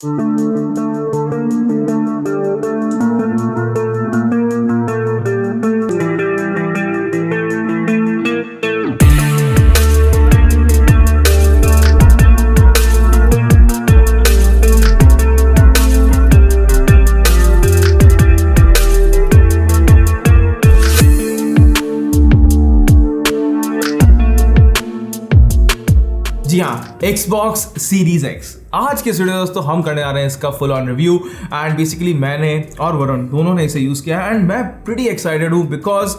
जी हाँ, Xbox Series X। आज के वीडियो दोस्तों हम करने आ रहे हैं इसका full on review and basically मैंने और वरुण दोनों ने इसे यूज़ किया है एंड मैं प्रीटी एक्साइटेड हूँ बिकॉज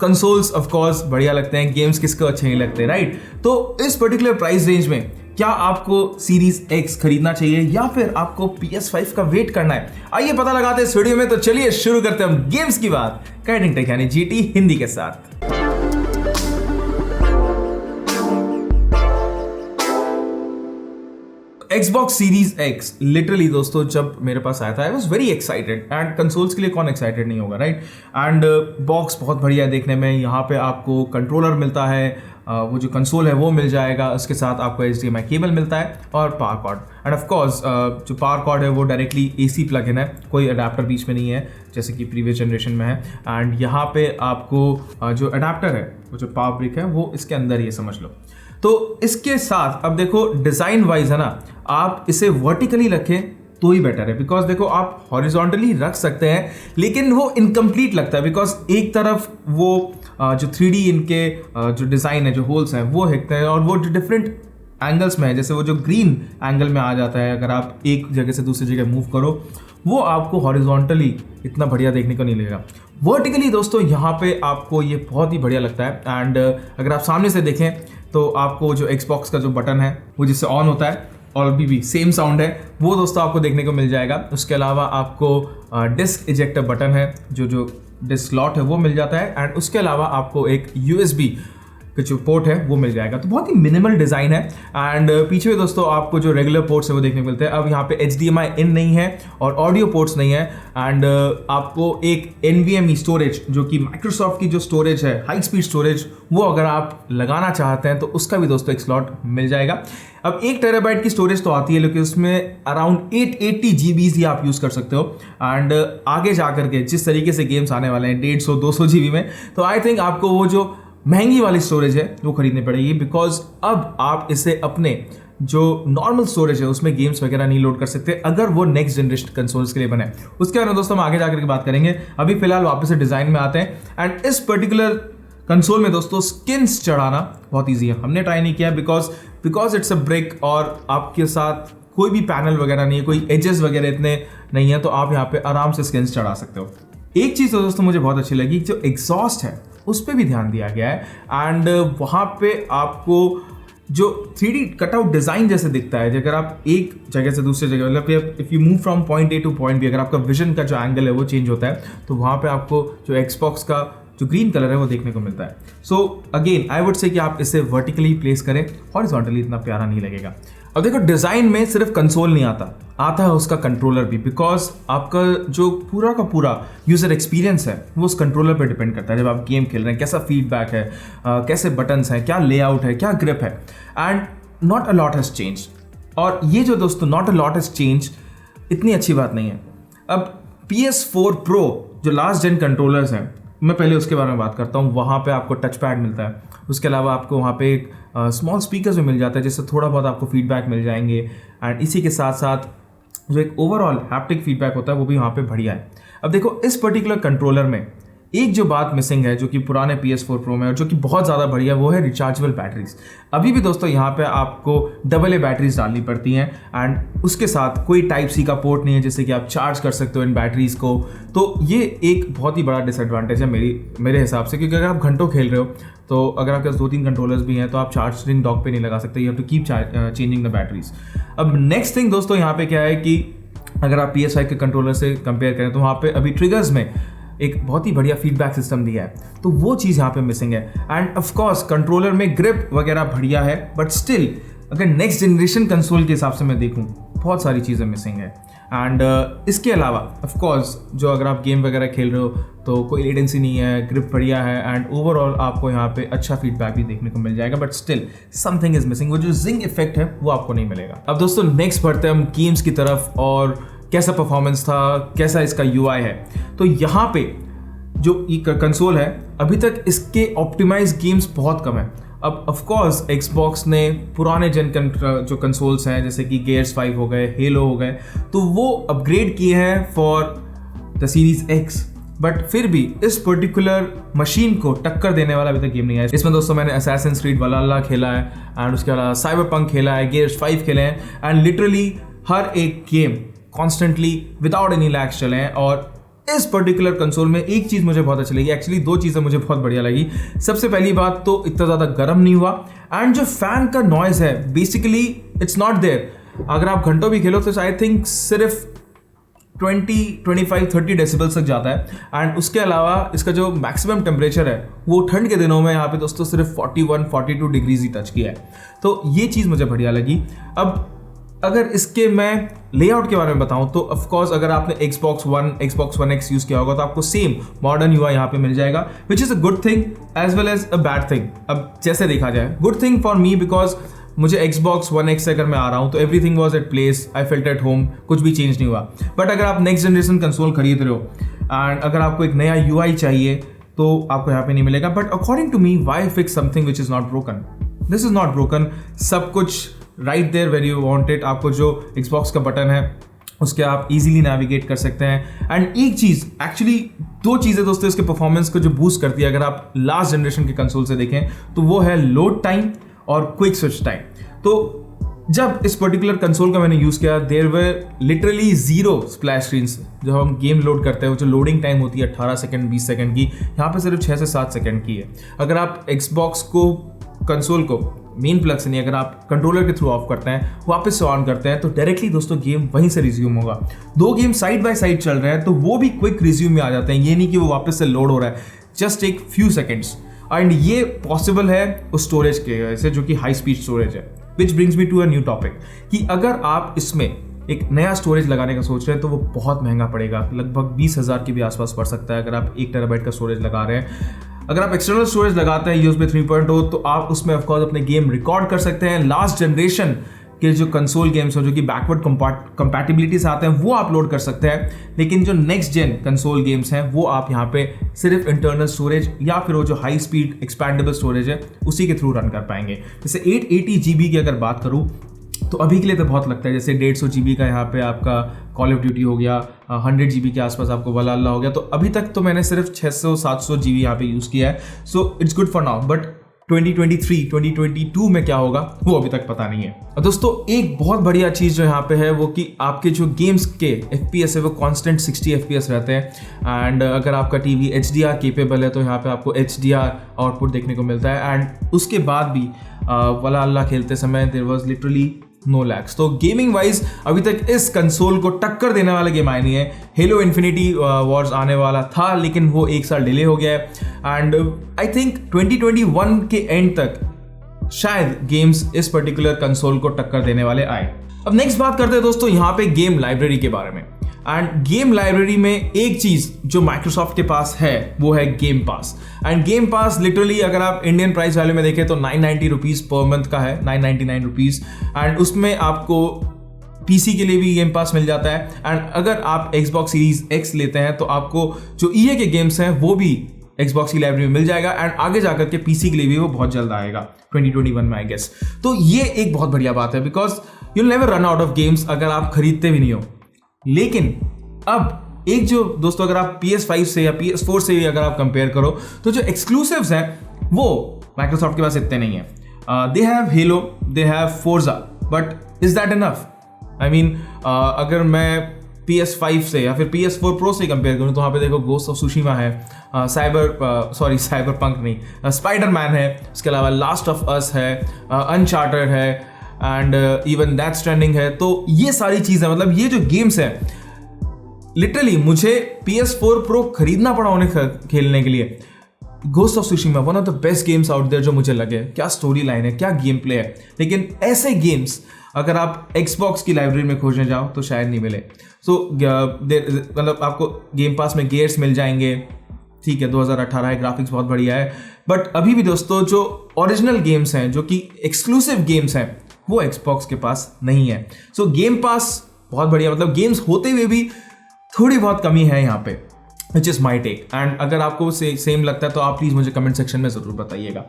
कंसोल्स ऑफ कोर्स बढ़िया लगते हैं, गेम्स किसको अच्छे नहीं लगते, राइट? तो इस पर्टिकुलर प्राइस रेंज में क्या आपको सीरीज X खरीदना चाहिए या फिर आपको PS5 का वेट करना है? आइए पता लगाते हैं इस वीडियो में। तो चलिए शुरू करते हैं हम गेम्स की बात काइटिंग टेक यानी GT हिंदी के साथ। Xbox Series X लिटरली दोस्तों जब मेरे पास आया था I was very excited and consoles के लिए कौन एक्साइटेड नहीं होगा, राइट? एंड बॉक्स बहुत बढ़िया है देखने में। यहाँ पे आपको कंट्रोलर मिलता है, वो जो कंसोल है वो मिल जाएगा, उसके साथ आपको HDMI केबल मिलता है और power cord. And of course जो पावर कॉर्ड है वो डायरेक्टली AC प्लग इन है, कोई अडाप्टर बीच में नहीं है जैसे कि प्रीवियस जनरेशन में है। एंड यहाँ पे आपको जो अडाप्टर है, वो जो पावर ब्रिक है वो इसके अंदर ही है, समझ लो। तो इसके साथ अब देखो डिज़ाइन वाइज है ना, आप इसे वर्टिकली रखें तो ही बेटर है बिकॉज देखो आप हॉरिजॉन्टली रख सकते हैं लेकिन वो इनकम्प्लीट लगता है बिकॉज एक तरफ वो जो 3D इनके जो डिज़ाइन है, जो होल्स हैं वो हिकते हैं और वो जो डिफरेंट एंगल्स में है, जैसे वो जो ग्रीन एंगल में आ जाता है अगर आप एक जगह से दूसरी जगह मूव करो, वो आपको हॉरिजॉन्टली इतना बढ़िया देखने को नहीं लगेगा। वर्टिकली दोस्तों यहाँ पे आपको ये बहुत ही बढ़िया लगता है। एंड अगर आप सामने से देखें तो आपको जो Xbox का जो बटन है वो जिससे ऑन होता है और अभी भी सेम साउंड है, वो दोस्तों आपको देखने को मिल जाएगा। उसके अलावा आपको डिस्क इजेक्टर बटन है, जो डिस्क स्लॉट है वो मिल जाता है। एंड उसके अलावा आपको एक USB का जो पोर्ट है वो मिल जाएगा। तो बहुत ही मिनिमल डिज़ाइन है। एंड पीछे भी दोस्तों आपको जो रेगुलर पोर्ट्स है वो देखने को मिलते हैं। अब यहाँ पे HDMI इन नहीं है और ऑडियो पोर्ट्स नहीं है। एंड आपको एक NVMe स्टोरेज जो कि माइक्रोसॉफ्ट की जो स्टोरेज है, हाई स्पीड स्टोरेज, वो अगर आप लगाना चाहते हैं तो उसका भी दोस्तों एक स्लॉट मिल जाएगा। अब 1 टेराबाइट की स्टोरेज तो आती है लेकिन उसमें अराउंड 880 GB ही आप यूज़ कर सकते हो। एंड आगे जा करके जिस तरीके से गेम्स आने वाले हैं 150-200 GB में, तो आई थिंक आपको वो जो महंगी वाली स्टोरेज है वो खरीदनी पड़ेगी बिकॉज अब आप इसे अपने जो नॉर्मल स्टोरेज है उसमें गेम्स वगैरह नहीं लोड कर सकते अगर वो नेक्स्ट जनरेशन कंसोल्स के लिए बने। उसके बारे में दोस्तों हम आगे जाकर के बात करेंगे। अभी फिलहाल वापस से डिज़ाइन में आते हैं। एंड इस पर्टिकुलर कंसोल में दोस्तों स्किन्स चढ़ाना बहुत ईजी है। हमने ट्राई नहीं किया बिकॉज इट्स अ ब्रिक और आपके साथ कोई भी पैनल वगैरह नहीं है, कोई एजेस वगैरह इतने नहीं है, तो आप यहाँ पे आराम से स्किन्स चढ़ा सकते हो। एक चीज़ तो दोस्तों मुझे बहुत अच्छी लगी, जो एग्जॉस्ट है उस पर भी ध्यान दिया गया है। एंड वहाँ पे आपको जो 3D कटआउट डिज़ाइन जैसे दिखता है, अगर आप एक जगह से दूसरी जगह, मतलब if you move from point A two point B, अगर आपका विजन का जो एंगल है वो चेंज होता है तो वहाँ पे आपको जो Xbox का जो ग्रीन कलर है वो देखने को मिलता है। So again I would say कि आप इसे वर्टिकली प्लेस करें, हॉरिजॉन्टली इतना प्यारा नहीं लगेगा। अब देखो डिज़ाइन में सिर्फ कंसोल नहीं आता है उसका कंट्रोलर भी, बिकॉज आपका जो पूरा का पूरा यूज़र एक्सपीरियंस है वो उस कंट्रोलर पे डिपेंड करता है। जब आप गेम खेल रहे हैं कैसा फीडबैक है, कैसे बटन्स हैं, क्या लेआउट है, क्या ग्रिप है। And not a lot has change. और ये जो दोस्तों not a lot has change इतनी अच्छी बात नहीं है। अब PS4 Pro जो लास्ट जेन कंट्रोलर्स हैं, मैं पहले उसके बारे में बात करता हूँ। वहाँ पे आपको टच पैड मिलता है, उसके अलावा आपको वहाँ पे एक स्मॉल स्पीकर्स भी मिल जाता है जिससे थोड़ा बहुत आपको फीडबैक मिल जाएंगे। एंड इसी के साथ साथ जो एक ओवरऑल हैप्टिक फीडबैक होता है वो भी वहाँ पे बढ़िया है। अब देखो इस पर्टिकुलर कंट्रोलर में एक जो बात मिसिंग है जो कि पुराने PS4 Pro में और जो कि बहुत ज़्यादा बढ़िया, वो है रिचार्जेबल बैटरीज। अभी भी दोस्तों यहाँ पे आपको AA बैटरीज डालनी पड़ती हैं एंड उसके साथ कोई Type-C का पोर्ट नहीं है जिससे कि आप चार्ज कर सकते हो इन बैटरीज को। तो ये एक बहुत ही बड़ा डिसएडवांटेज है मेरे हिसाब से, क्योंकि अगर आप घंटों खेल रहे हो तो अगर आपके पास 2-3 कंट्रोलर्स भी हैं तो आप चार्जिंग डॉक पे नहीं लगा सकते, you have to keep changing the batteries. अब नेक्स्ट थिंग दोस्तों यहाँ पे क्या है कि अगर आप PS5 के कंट्रोलर से कंपेयर करें तो वहाँ पे अभी ट्रिगर्स में एक बहुत ही बढ़िया फीडबैक सिस्टम दिया है, तो वो चीज़ यहाँ पे मिसिंग है। एंड ऑफ कोर्स कंट्रोलर में ग्रिप वगैरह बढ़िया है, बट स्टिल अगर नेक्स्ट जनरेशन कंसोल के हिसाब से मैं देखूँ बहुत सारी चीज़ें मिसिंग है। एंड इसके अलावा ऑफ कोर्स जो अगर आप गेम वगैरह खेल रहे हो तो कोई लेटेंसी नहीं है, ग्रिप बढ़िया है एंड ओवरऑल आपको यहाँ पे अच्छा फीडबैक भी देखने को मिल जाएगा, but still something is missing. वो जो जिंग इफेक्ट है वो आपको नहीं मिलेगा। अब दोस्तों नेक्स्ट बढ़ते हैं हम गेम्स की तरफ और कैसा परफॉर्मेंस था, कैसा इसका यूआई है। तो यहाँ पे जो कंसोल है अभी तक इसके ऑप्टिमाइज गेम्स बहुत कम है। अब ऑफ कोर्स एक्सबॉक्स ने पुराने जन जो कंसोल्स हैं जैसे कि गेयर्स 5 हो गए, हेलो हो गए, तो वो अपग्रेड किए हैं for the series x, but फिर भी इस पर्टिकुलर मशीन को टक्कर देने वाला अभी तक गेम नहीं है। इसमें दोस्तों मैंने असैसिन्स क्रीड वलाला खेला है एंड उसके अलावा साइबरपंक खेला है, गेयर्स 5 खेले हैं एंड लिटरली हर एक game constantly without any lags चले हैं। और इस पर्टिकुलर कंसोल में एक चीज़ मुझे बहुत अच्छी लगी, एक्चुअली दो चीज़ें मुझे बहुत बढ़िया लगी। सबसे पहली बात तो इतना ज़्यादा गर्म नहीं हुआ एंड जो फैन का नॉइज है बेसिकली इट्स नॉट देयर। अगर आप घंटों भी खेलो तो आई थिंक सिर्फ 25-30 डेसिबल्स तक जाता है एंड उसके अलावा इसका जो मैक्सिमम टेम्परेचर है वो ठंड के दिनों में यहाँ पे दोस्तों सिर्फ 41-42 डिग्रीज ही टच किया है, तो ये चीज़ मुझे बढ़िया लगी। अब अगर इसके मैं लेआउट के बारे में बताऊं तो ऑफ कोर्स अगर आपने Xbox One, Xbox One X use किया होगा तो आपको सेम मॉडर्न यूआई यहाँ पे मिल जाएगा, which is a good thing as well as a bad thing. अब जैसे देखा जाए good thing for me because मुझे Xbox One X से अगर मैं आ रहा हूँ तो everything was at place, I felt at home, कुछ भी चेंज नहीं हुआ। बट अगर आप नेक्स्ट जनरेशन कंसोल खरीद रहे हो एंड अगर आपको एक नया यूआई चाहिए तो आपको यहाँ पे नहीं मिलेगा। But according to me why fix something which is not broken, this is not broken, सब कुछ right there where you want it. आपको जो Xbox का बटन है उसके आप इजीली नेविगेट कर सकते हैं एंड एक चीज़ एक्चुअली दो चीज़ें दोस्तों इसके परफॉर्मेंस को जो बूस्ट करती है अगर आप लास्ट जनरेशन के कंसोल से देखें तो वो है लोड टाइम और क्विक स्विच टाइम। तो जब इस पर्टिकुलर कंसोल का मैंने यूज़ किया there were literally 0 splash screens. जब हम गेम लोड करते हैं वो जो लोडिंग टाइम होती है 18 सेकंड 20 सेकंड की, यहाँ पे सिर्फ 6 से 7 सेकंड की है। अगर आप Xbox को कंसोल को मेन प्लग से नहीं, अगर आप कंट्रोलर के थ्रू ऑफ करते हैं वापस से ऑन करते हैं तो डायरेक्टली दोस्तों गेम वहीं से रिज्यूम होगा। दो गेम साइड बाय साइड चल रहे हैं तो वो भी क्विक रिज्यूम में आ जाते हैं, ये नहीं कि वो वापस से लोड हो रहा है, जस्ट एक फ्यू सेकेंड्स। एंड ये पॉसिबल है उस स्टोरेज के वजह से जो कि हाई स्पीड स्टोरेज है, which brings me to a new topic कि अगर आप इसमें एक नया स्टोरेज लगाने का सोच रहे हैं तो वो बहुत महंगा पड़ेगा, लगभग 20,000 के भी आसपास पड़ सकता है अगर आप 1 टेराबाइट का स्टोरेज लगा रहे हैं। अगर आप एक्सटर्नल स्टोरेज लगाते हैं USB 3.0 तो आप उसमें ऑफकोर्स अपने गेम रिकॉर्ड कर सकते हैं। लास्ट जनरेशन के जो कंसोल गेम्स हो जो कि बैकवर्ड कंपैटिबिलिटी से आते हैं वो आप लोड कर सकते हैं, लेकिन जो नेक्स्ट जेन कंसोल गेम्स हैं वो आप यहाँ पे सिर्फ इंटरनल स्टोरेज या फिर वो जो हाई स्पीड एक्सपैंडेबल स्टोरेज है उसी के थ्रू रन कर पाएंगे। जैसे 880 GB की अगर बात करूँ तो अभी के लिए तो बहुत लगता है, जैसे 150 GB का यहाँ पे आपका कॉल ऑफ ड्यूटी हो गया, 100 GB के आसपास आपको वलाला हो गया, तो अभी तक तो मैंने सिर्फ 600-700 GB यहाँ पे यूज़ किया है, so it's good for now. But 2023-2022 में क्या होगा वो अभी तक पता नहीं है। और दोस्तों एक बहुत बढ़िया चीज़ जो यहाँ पे है वो कि आपके जो गेम्स के FPS है वो कांस्टेंट 60 FPS रहते हैं एंड अगर आपका टीवी HDR केपेबल है तो यहाँ पे आपको HDR आउटपुट देखने को मिलता है एंड उसके बाद भी वलाला खेलते समय there was literally no lags. तो गेमिंग वाइज अभी तक इस कंसोल को टक्कर देने वाला गेम आया नहीं है। हेलो इन्फिनिटी वॉर्स आने वाला था लेकिन वो 1 साल डिले हो गया है एंड आई थिंक 2021 के एंड तक शायद गेम्स इस पर्टिकुलर कंसोल को टक्कर देने वाले आए। अब नेक्स्ट बात करते हैं दोस्तों यहाँ पे गेम लाइब्रेरी के बारे में। एंड गेम लाइब्रेरी में एक चीज जो माइक्रोसॉफ्ट के पास है वो है game pass. End game pass literally अगर आप इंडियन प्राइस वैल्यू में देखें तो 990 रुपीज पर मंथ का है, 999 रुपीज। एंड उसमें आपको पीसी के लिए भी गेम पास मिल जाता है एंड अगर आप Xbox सीरीज X लेते हैं तो आपको जो EA के गेम्स हैं वो भी Xbox की लाइब्रेरी में मिल जाएगा एंड आगे जाकर के पीसी के लिए भी वो बहुत जल्द आएगा 2021 में आई गेस। तो ये एक बहुत बढ़िया बात है because you never run out of games अगर आप खरीदते भी नहीं हो। लेकिन अब एक जो दोस्तों अगर आप PS5 से या PS4 से भी अगर आप कंपेयर करो तो जो एक्सक्लूसिव्स हैं वो माइक्रोसॉफ्ट के पास इतने नहीं है। They have hello, they have Forza, but is that enough? I mean अगर मैं PS5 से या फिर PS4 Pro से कंपेयर करूँ तो वहाँ पे देखो गोस्ट ऑफ सुशीमा है, साइबरपंक नहीं, स्पाइडरमैन है, उसके अलावा लास्ट ऑफ अस है, अनचार्टर्ड है एंड इवन दैट स्ट्रैंडिंग है। तो ये सारी चीज़ें मतलब ये जो गेम्स हैं लिटरली मुझे PS4 Pro खरीदना पड़ा उन्हें खेलने के लिए। Ghost of Tsushima one of the best games out there जो मुझे लगे, क्या स्टोरी लाइन है, क्या गेम प्ले है। लेकिन ऐसे गेम्स अगर आप Xbox की लाइब्रेरी में खोजने जाओ तो शायद नहीं मिले। सो मतलब आपको गेम पास में गेयर्स मिल जाएंगे, ठीक है, 2018 है, ग्राफिक्स बहुत बढ़िया है, बट अभी भी दोस्तों जो ओरिजिनल गेम्स हैं, जो कि एक्सक्लूसिव गेम्स हैं, वो Xbox के पास नहीं है। सो गेम पास बहुत बढ़िया, मतलब गेम्स होते हुए भी थोड़ी बहुत कमी है यहाँ पे, which is my take. And अगर आपको सेम लगता है तो आप प्लीज़ मुझे कमेंट सेक्शन में ज़रूर बताइएगा।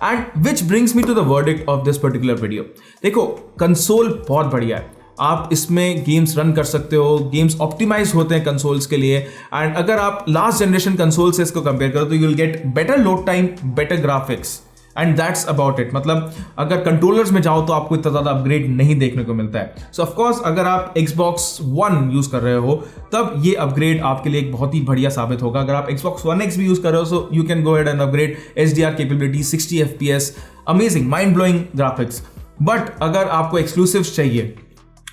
And which brings me to the verdict of this particular video. देखो, कंसोल बहुत बढ़िया है, आप इसमें गेम्स रन कर सकते हो, गेम्स ऑप्टिमाइज होते हैं कंसोल्स के लिए। एंड अगर आप लास्ट जनरेशन कंसोल से इसको कंपेयर करो तो you will get better load time, better graphics, and that's about it. मतलब अगर कंट्रोलर्स में जाओ तो आपको इतना ज़्यादा अपग्रेड नहीं देखने को मिलता है। सो ऑफकोर्स अगर आप Xbox One यूज़ कर रहे हो तब ये अपग्रेड आपके लिए एक बहुत ही बढ़िया साबित होगा। अगर आप Xbox One X भी यूज़ कर रहे हो so you can go ahead and upgrade, HDR capability, 60 FPS, amazing, mind blowing graphics. But अगर आपको एक्सक्लूसिव्स चाहिए,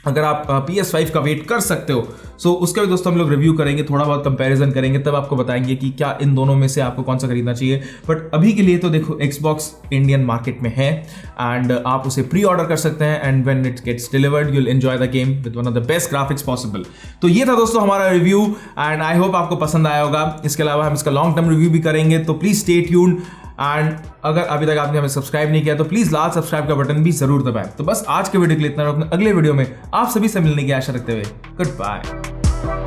अगर आप PS5 का वेट कर सकते हो, सो उसका भी दोस्तों हम लोग रिव्यू करेंगे, थोड़ा बहुत कंपैरिजन करेंगे, तब आपको बताएंगे कि क्या इन दोनों में से आपको कौन सा खरीदना चाहिए। बट अभी के लिए तो देखो, Xbox इंडियन मार्केट में है एंड आप उसे प्री ऑर्डर कर सकते हैं, and when it gets delivered you will enjoy the game with one of the best graphics possible. तो ये था दोस्तों हमारा रिव्यू, एंड आई होप आपको पसंद आया होगा। इसके अलावा हम इसका लॉन्ग टर्म रिव्यू भी करेंगे, तो प्लीज स्टे ट्यून्ड। एंड अगर अभी तक आपने हमें सब्सक्राइब नहीं किया तो प्लीज लाल सब्सक्राइब का बटन भी जरूर दबाएं। तो बस आज के वीडियो के लिए इतना, अगले वीडियो में आप सभी से मिलने की आशा रखते हुए गुड बाय।